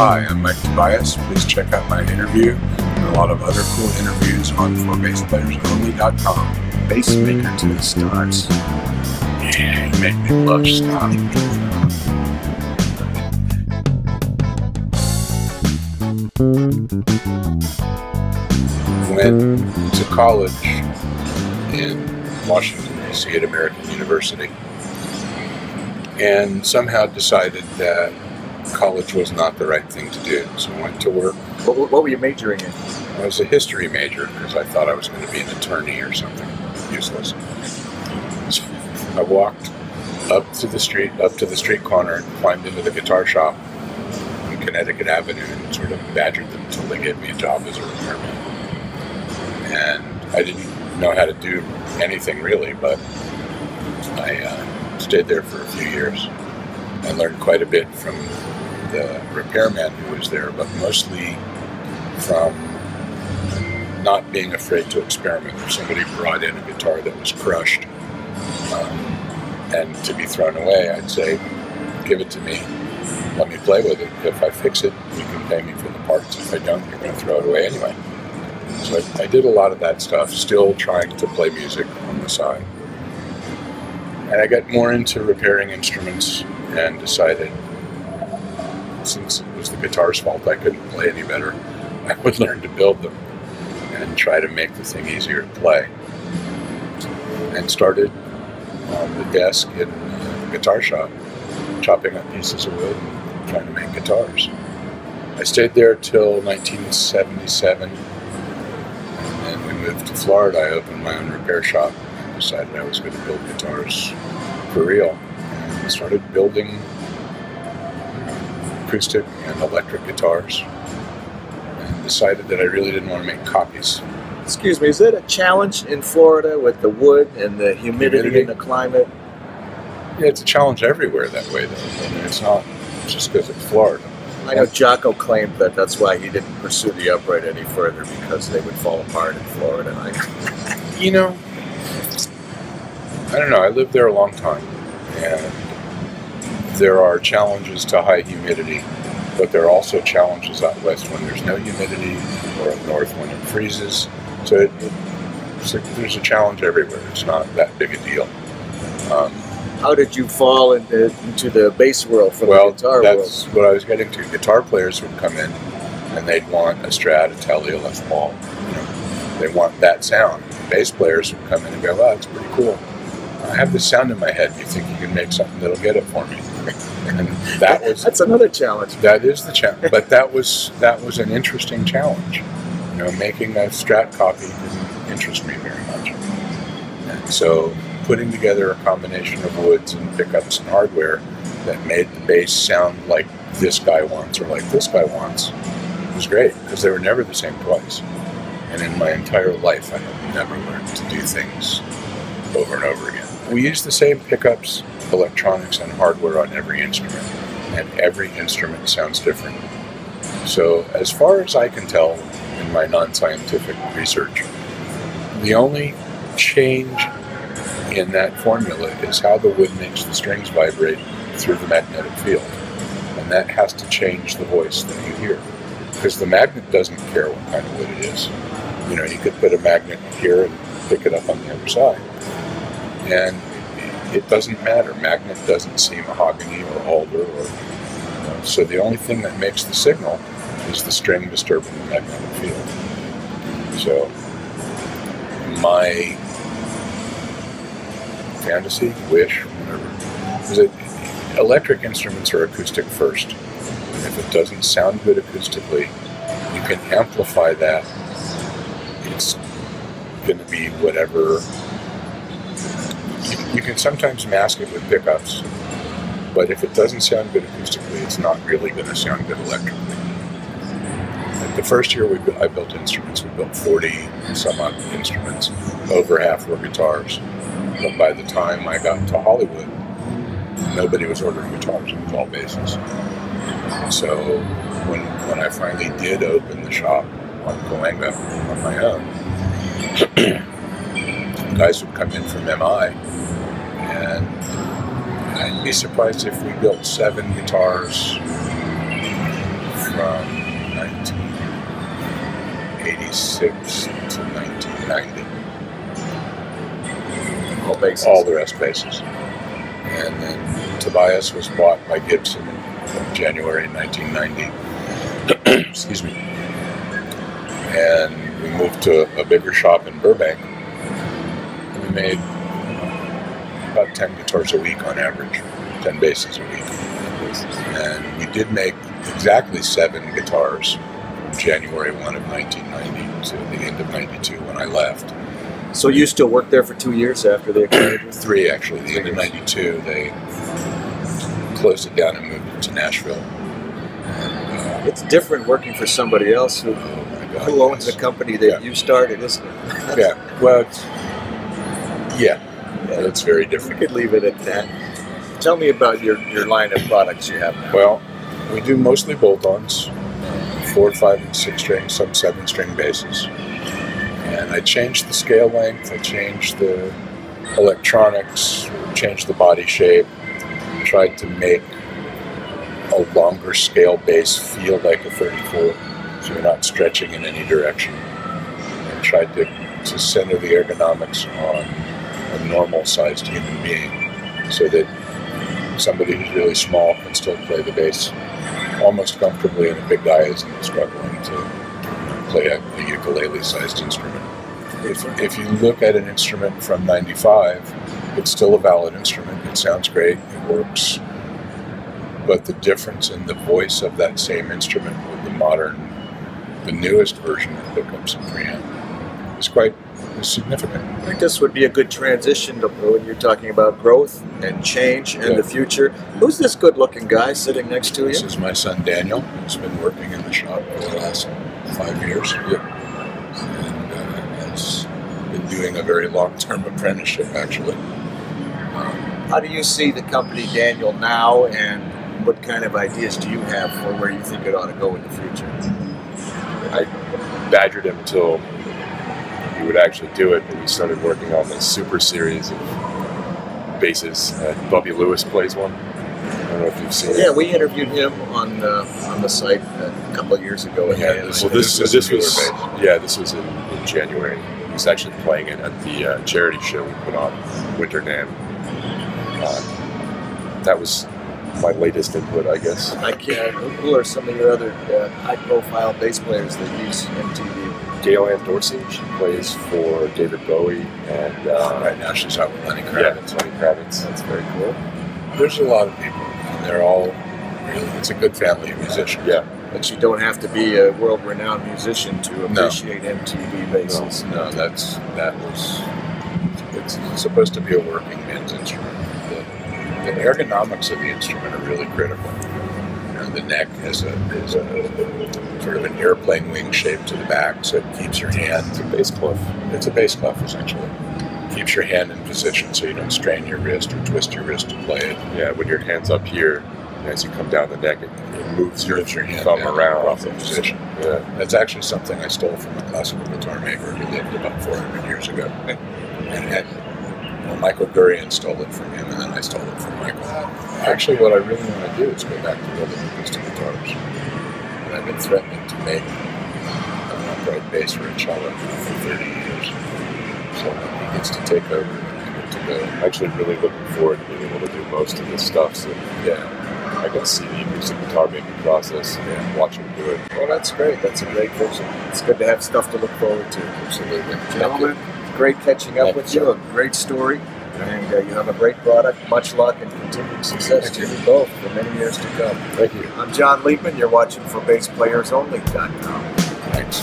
Hi, I'm Mike Tobias. Please check out my interview and a lot of other cool interviews on ForBassPlayersOnly.com. Bassmaker to the stars. Yeah, you make me blush, stop. Went to college in Washington, D.C. at American University, and somehow decided that college was not the right thing to do. So I went to work. What were you majoring in? I was a history major because I thought I was going to be an attorney or something useless. So I walked up to the street corner, and climbed into the guitar shop on Connecticut Avenue and sort of badgered them until they gave me a job as a repairman. And I didn't know how to do anything really, but I stayed there for a few years. I learned quite a bit from the repairman who was there, but mostly from not being afraid to experiment. If somebody brought in a guitar that was crushed and to be thrown away, I'd say, give it to me, let me play with it. If I fix it, you can pay me for the parts. If I don't, you're going to throw it away anyway. So I did a lot of that stuff, still trying to play music on the side. And I got more into repairing instruments and decided, since it was the guitar's fault I couldn't play any better, I would learn to build them and try to make the thing easier to play. And started on the desk in the guitar shop, chopping up pieces of wood and trying to make guitars. I stayed there till 1977, and then we moved to Florida. I opened my own repair shop and decided I was going to build guitars for real. And started building acoustic and electric guitars, and decided that I really didn't want to make copies. Excuse me, is it a challenge in Florida with the wood and the humidity and the climate? Yeah, it's a challenge everywhere that way, though. I mean, it's not just because it's Florida. I know Jocko claimed that that's why he didn't pursue the upright any further, because they would fall apart in Florida. You know, I don't know. I lived there a long time, and there are challenges to high humidity, but there are also challenges out west when there's no humidity, or up north when it freezes. So there's a challenge everywhere. It's not that big a deal. How did you fall into the bass world from the guitar world? Well, that's what I was getting to. Guitar players would come in, and they'd want a Strat, a Tele, a Les Paul. You know, they want that sound. Bass players would come in and go, "Wow, it's pretty cool. I have this sound in my head. You think you can make something that'll get it for me?" And that's another challenge. That is the challenge, but that was an interesting challenge. You know, making a Strat copy didn't interest me very much, and so putting together a combination of woods and pickups and hardware that made the bass sound like this guy wants or like this guy wants was great, because they were never the same twice. And in my entire life, I have never learned to do things over and over again. We use the same pickups, electronics, and hardware on every instrument, and every instrument sounds different. So as far as I can tell in my non-scientific research, the only change in that formula is how the wood makes the strings vibrate through the magnetic field. And that has to change the voice that you hear, because the magnet doesn't care what kind of wood it is. You know, you could put a magnet here and pick it up on the other side, and it doesn't matter. Magnet doesn't see mahogany or alder, or so the only thing that makes the signal is the string disturbing the magnetic field. So my fantasy, wish, whatever, is that electric instruments are acoustic first. And if it doesn't sound good acoustically, you can amplify that. It's going to be whatever. You can sometimes mask it with pickups, but if it doesn't sound good acoustically, it's not really going to sound good electrically. Like the first year I built instruments, we built 40 some odd instruments. Over half were guitars. But by the time I got to Hollywood, nobody was ordering guitars. It was all basses. So when I finally did open the shop on Cahuenga on my own, guys would come in from MI, and I'd be surprised if we built 7 guitars from from 1986 to 1990. All bases. All the rest bases. And then Tobias was bought by Gibson in January 1990. Excuse me. And we moved to a bigger shop in Burbank. We made about 10 guitars a week on average, 10 basses a week. And we did make exactly 7 guitars from January 1 of 1990 to the end of 92 when I left. So you still worked there for 2 years after they acquired you? 3 actually. The end of 92, they closed it down and moved it to Nashville. And, it's different working for somebody else who owns the company that you started, isn't it? Yeah. Well, it's very different. We could leave it at that. Tell me about your line of products you have now. Well, we do mostly bolt-ons, 4, 5, and 6 string, some 7-string basses. And I changed the scale length, I changed the electronics, changed the body shape, tried to make a longer scale bass feel like a 34, so you're not stretching in any direction. And tried to center the ergonomics on a normal-sized human being, so that somebody who's really small can still play the bass almost comfortably, and a big guy isn't struggling to play a ukulele-sized instrument. If you look at an instrument from 95, it's still a valid instrument. It sounds great, it works. But the difference in the voice of that same instrument with the newest version of pickups and preamp is quite significant. I think this would be a good transition to when you're talking about growth and change and the future. Who's this good-looking guy sitting next to you? This is my son Daniel, who's been working in the shop for the last 5 years. And has been doing a very long-term apprenticeship, actually. How do you see the company, Daniel, now, and what kind of ideas do you have for where you think it ought to go in the future? I badgered him until he would actually do it, and we started working on this super series of basses. Bubby Lewis plays one. I don't know if you've seen it. Yeah, we interviewed him on the site a couple of years ago. This was in January. He was actually playing it at the charity show we put on, Winter NAMM. That was my latest input, I guess. Who are some of your other high-profile bass players that use MTV? Gail Ann Dorsey, she plays for David Bowie, and right now she's out with Lenny Kravitz. Yeah, Lenny Kravitz. That's very cool. There's a lot of people, and they're all really, it's a good family of musicians. Yeah. But you don't have to be a world-renowned musician to appreciate MTV basses. No, it's supposed to be a working man's instrument. The ergonomics of the instrument are really critical. The neck is a sort of an airplane wing shape to the back, so it keeps your hand. It's a bass clef. It's a bass clef, essentially. Keeps your hand in position so you don't strain your wrist or twist your wrist to play it. Yeah, when your hand's up here, as you come down the neck, it moves your hand thumb around. Off the position. Yeah. That's actually something I stole from a classical guitar maker who lived about 400 years ago. Michael Durian stole it from him, and then I stole it from Michael. Actually, what I really want to do is go back to building acoustic guitars. And I've been threatening to make an upright bass for a cello for 30 years. So when he gets to take over, then I get to go. I'm actually really looking forward to being able to do most of this stuff. So I can see the acoustic guitar making process and watch him do it. Well, that's great. That's a great vision. It's good to have stuff to look forward to. Absolutely. Gentlemen, great catching up with you. A great story. And you have a great product. Much luck and continued success to you both for many years to come. Thank you. I'm Jon Liebman. You're watching for BassPlayersOnly.com. Thanks.